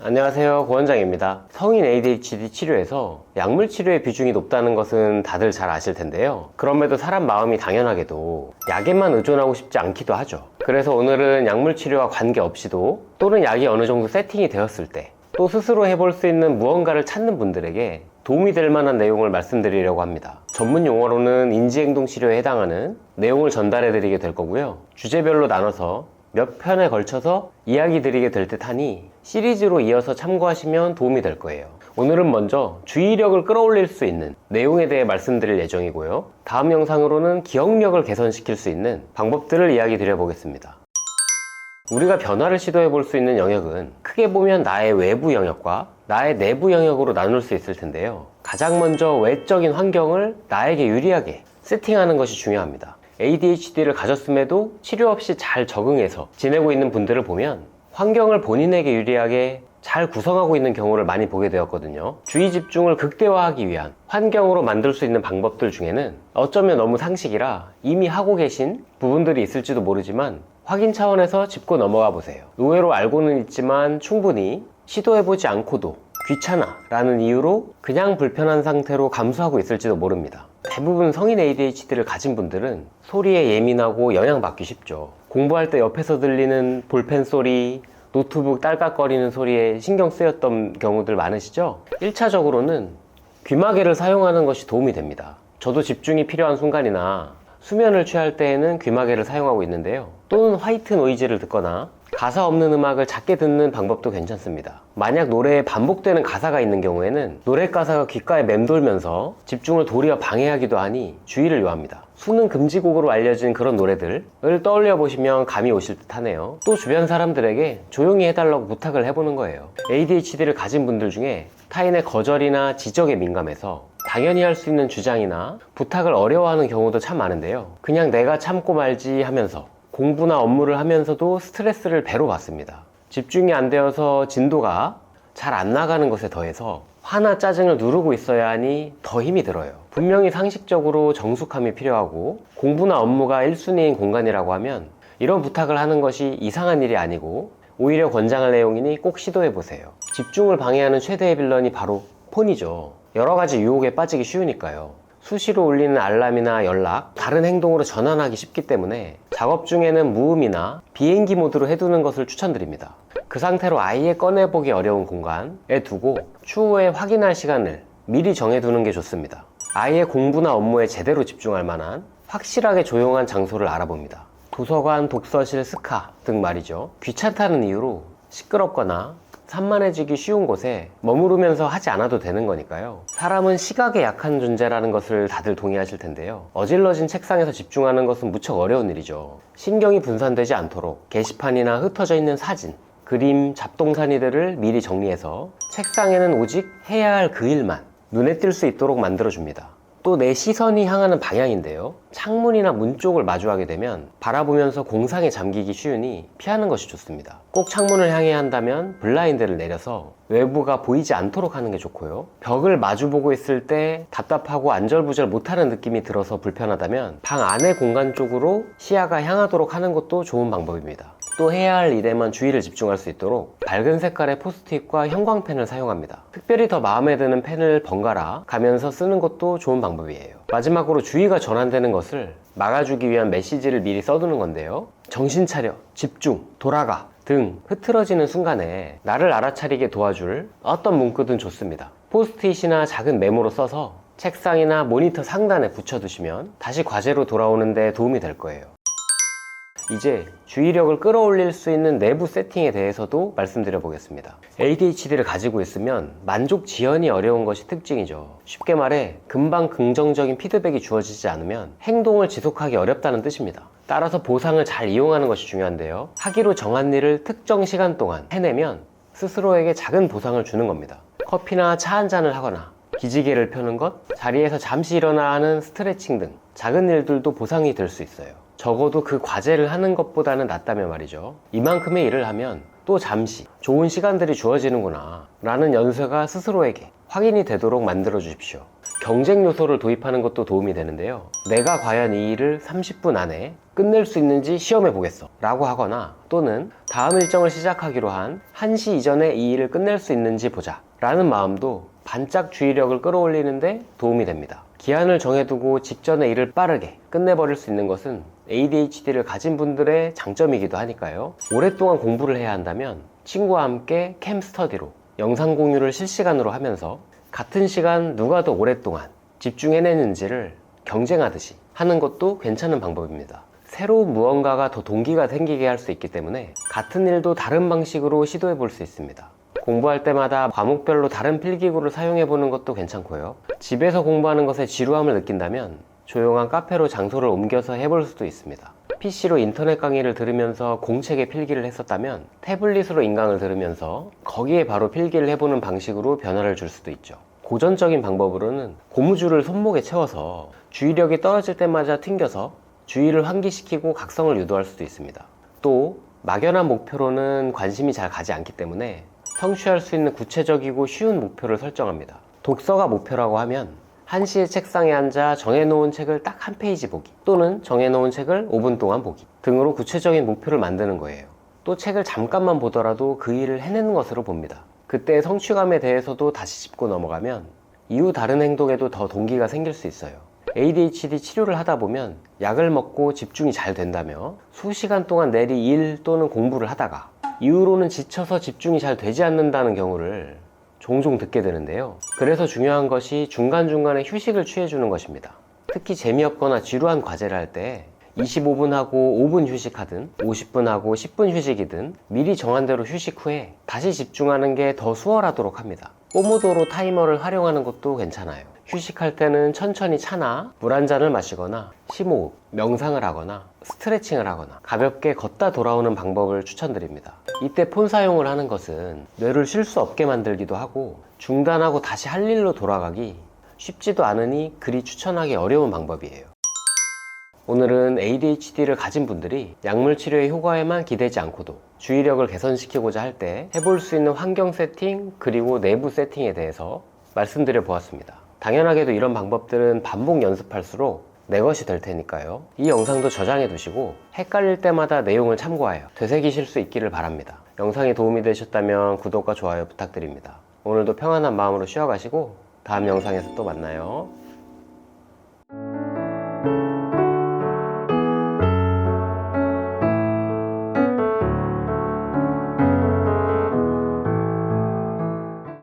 안녕하세요, 고원장입니다. 성인 ADHD 치료에서 약물 치료의 비중이 높다는 것은 다들 잘 아실 텐데요. 그럼에도 사람 마음이 당연하게도 약에만 의존하고 싶지 않기도 하죠. 그래서 오늘은 약물 치료와 관계없이도 또는 약이 어느 정도 세팅이 되었을 때 또 스스로 해볼 수 있는 무언가를 찾는 분들에게 도움이 될 만한 내용을 말씀드리려고 합니다. 전문 용어로는 인지행동 치료에 해당하는 내용을 전달해 드리게 될 거고요. 주제별로 나눠서 몇 편에 걸쳐서 이야기 드리게 될 듯 하니 시리즈로 이어서 참고하시면 도움이 될 거예요. 오늘은 먼저 주의력을 끌어올릴 수 있는 내용에 대해 말씀드릴 예정이고요. 다음 영상으로는 기억력을 개선시킬 수 있는 방법들을 이야기 드려보겠습니다. 우리가 변화를 시도해 볼 수 있는 영역은 크게 보면 나의 외부 영역과 나의 내부 영역으로 나눌 수 있을 텐데요. 가장 먼저 외적인 환경을 나에게 유리하게 세팅하는 것이 중요합니다. ADHD를 가졌음에도 치료 없이 잘 적응해서 지내고 있는 분들을 보면 환경을 본인에게 유리하게 잘 구성하고 있는 경우를 많이 보게 되었거든요. 주의 집중을 극대화하기 위한 환경으로 만들 수 있는 방법들 중에는 어쩌면 너무 상식이라 이미 하고 계신 부분들이 있을지도 모르지만 확인 차원에서 짚고 넘어가 보세요. 의외로 알고는 있지만 충분히 시도해보지 않고도 귀찮아 라는 이유로 그냥 불편한 상태로 감수하고 있을지도 모릅니다. 대부분 성인 ADHD를 가진 분들은 소리에 예민하고 영향받기 쉽죠. 공부할 때 옆에서 들리는 볼펜 소리, 노트북 딸깍거리는 소리에 신경 쓰였던 경우들 많으시죠? 1차적으로는 귀마개를 사용하는 것이 도움이 됩니다. 저도 집중이 필요한 순간이나 수면을 취할 때에는 귀마개를 사용하고 있는데요. 또는 화이트 노이즈를 듣거나 가사 없는 음악을 작게 듣는 방법도 괜찮습니다. 만약 노래에 반복되는 가사가 있는 경우에는 노래 가사가 귓가에 맴돌면서 집중을 도리어 방해하기도 하니 주의를 요합니다. 수능 금지곡으로 알려진 그런 노래들을 떠올려 보시면 감이 오실 듯 하네요. 또 주변 사람들에게 조용히 해달라고 부탁을 해보는 거예요. ADHD를 가진 분들 중에 타인의 거절이나 지적에 민감해서 당연히 할 수 있는 주장이나 부탁을 어려워하는 경우도 참 많은데요. 그냥 내가 참고 말지 하면서 공부나 업무를 하면서도 스트레스를 배로 받습니다. 집중이 안 되어서 진도가 잘 안 나가는 것에 더해서 화나 짜증을 누르고 있어야 하니 더 힘이 들어요. 분명히 상식적으로 정숙함이 필요하고 공부나 업무가 1순위인 공간이라고 하면 이런 부탁을 하는 것이 이상한 일이 아니고 오히려 권장할 내용이니 꼭 시도해보세요. 집중을 방해하는 최대의 빌런이 바로 폰이죠. 여러 가지 유혹에 빠지기 쉬우니까요. 수시로 울리는 알람이나 연락, 다른 행동으로 전환하기 쉽기 때문에 작업 중에는 무음이나 비행기 모드로 해두는 것을 추천드립니다. 그 상태로 아예 꺼내보기 어려운 공간에 두고 추후에 확인할 시간을 미리 정해두는 게 좋습니다. 아예 공부나 업무에 제대로 집중할 만한 확실하게 조용한 장소를 알아봅니다. 도서관, 독서실, 스카 등 말이죠. 귀찮다는 이유로 시끄럽거나 산만해지기 쉬운 곳에 머무르면서 하지 않아도 되는 거니까요. 사람은 시각에 약한 존재라는 것을 다들 동의하실 텐데요. 어질러진 책상에서 집중하는 것은 무척 어려운 일이죠. 신경이 분산되지 않도록 게시판이나 흩어져 있는 사진, 그림, 잡동사니들을 미리 정리해서 책상에는 오직 해야 할 그 일만 눈에 띌 수 있도록 만들어줍니다. 또 내 시선이 향하는 방향인데요. 창문이나 문 쪽을 마주하게 되면 바라보면서 공상에 잠기기 쉬우니 피하는 것이 좋습니다. 꼭 창문을 향해야 한다면 블라인드를 내려서 외부가 보이지 않도록 하는 게 좋고요. 벽을 마주보고 있을 때 답답하고 안절부절 못하는 느낌이 들어서 불편하다면 방 안의 공간 쪽으로 시야가 향하도록 하는 것도 좋은 방법입니다. 또 해야 할 일에만 주의를 집중할 수 있도록 밝은 색깔의 포스트잇과 형광펜을 사용합니다. 특별히 더 마음에 드는 펜을 번갈아 가면서 쓰는 것도 좋은 방법이에요. 마지막으로 주의가 전환되는 것을 막아주기 위한 메시지를 미리 써두는 건데요. 정신 차려, 집중, 돌아가 등 흐트러지는 순간에 나를 알아차리게 도와줄 어떤 문구든 좋습니다. 포스트잇이나 작은 메모로 써서 책상이나 모니터 상단에 붙여두시면 다시 과제로 돌아오는 데 도움이 될 거예요. 이제 주의력을 끌어올릴 수 있는 내부 세팅에 대해서도 말씀드려 보겠습니다. ADHD를 가지고 있으면 만족 지연이 어려운 것이 특징이죠. 쉽게 말해 금방 긍정적인 피드백이 주어지지 않으면 행동을 지속하기 어렵다는 뜻입니다. 따라서 보상을 잘 이용하는 것이 중요한데요. 하기로 정한 일을 특정 시간 동안 해내면 스스로에게 작은 보상을 주는 겁니다. 커피나 차 한 잔을 하거나 기지개를 펴는 것, 자리에서 잠시 일어나 하는 스트레칭 등 작은 일들도 보상이 될 수 있어요. 적어도 그 과제를 하는 것보다는 낫다면 말이죠. 이만큼의 일을 하면 또 잠시 좋은 시간들이 주어지는구나 라는 연쇄가 스스로에게 확인이 되도록 만들어 주십시오. 경쟁 요소를 도입하는 것도 도움이 되는데요. 내가 과연 이 일을 30분 안에 끝낼 수 있는지 시험해 보겠어 라고 하거나, 또는 다음 일정을 시작하기로 한 1시 이전에 이 일을 끝낼 수 있는지 보자 라는 마음도 반짝 주의력을 끌어올리는데 도움이 됩니다. 기한을 정해두고 직전에 일을 빠르게 끝내버릴 수 있는 것은 ADHD를 가진 분들의 장점이기도 하니까요. 오랫동안 공부를 해야 한다면 친구와 함께 캠스터디로 영상 공유를 실시간으로 하면서 같은 시간 누가 더 오랫동안 집중해내는지를 경쟁하듯이 하는 것도 괜찮은 방법입니다. 새로운 무언가가 더 동기가 생기게 할 수 있기 때문에 같은 일도 다른 방식으로 시도해 볼 수 있습니다. 공부할 때마다 과목별로 다른 필기구를 사용해 보는 것도 괜찮고요. 집에서 공부하는 것에 지루함을 느낀다면 조용한 카페로 장소를 옮겨서 해볼 수도 있습니다. PC로 인터넷 강의를 들으면서 공책에 필기를 했었다면 태블릿으로 인강을 들으면서 거기에 바로 필기를 해보는 방식으로 변화를 줄 수도 있죠. 고전적인 방법으로는 고무줄을 손목에 채워서 주의력이 떨어질 때마다 튕겨서 주의를 환기시키고 각성을 유도할 수도 있습니다. 또 막연한 목표로는 관심이 잘 가지 않기 때문에 성취할 수 있는 구체적이고 쉬운 목표를 설정합니다. 독서가 목표라고 하면 1시에 책상에 앉아 정해놓은 책을 딱 한 페이지 보기, 또는 정해놓은 책을 5분 동안 보기 등으로 구체적인 목표를 만드는 거예요. 또 책을 잠깐만 보더라도 그 일을 해내는 것으로 봅니다. 그때 성취감에 대해서도 다시 짚고 넘어가면 이후 다른 행동에도 더 동기가 생길 수 있어요. ADHD 치료를 하다 보면 약을 먹고 집중이 잘 된다며 수시간 동안 내리 일 또는 공부를 하다가 이후로는 지쳐서 집중이 잘 되지 않는다는 경우를 종종 듣게 되는데요. 그래서 중요한 것이 중간중간에 휴식을 취해주는 것입니다. 특히 재미없거나 지루한 과제를 할 때 25분 하고 5분 휴식하든 50분 하고 10분 휴식이든 미리 정한 대로 휴식 후에 다시 집중하는 게 더 수월하도록 합니다. 포모도로 타이머를 활용하는 것도 괜찮아요. 휴식할 때는 천천히 차나 물 한 잔을 마시거나 심호흡, 명상을 하거나 스트레칭을 하거나 가볍게 걷다 돌아오는 방법을 추천드립니다. 이때 폰 사용을 하는 것은 뇌를 쉴 수 없게 만들기도 하고 중단하고 다시 할 일로 돌아가기 쉽지도 않으니 그리 추천하기 어려운 방법이에요. 오늘은 ADHD를 가진 분들이 약물 치료의 효과에만 기대지 않고도 주의력을 개선시키고자 할 때 해볼 수 있는 환경 세팅 그리고 내부 세팅에 대해서 말씀드려 보았습니다. 당연하게도 이런 방법들은 반복 연습할수록 내 것이 될 테니까요. 이 영상도 저장해 두시고 헷갈릴 때마다 내용을 참고하여 되새기실 수 있기를 바랍니다. 영상이 도움이 되셨다면 구독과 좋아요 부탁드립니다. 오늘도 평안한 마음으로 쉬어가시고 다음 영상에서 또 만나요.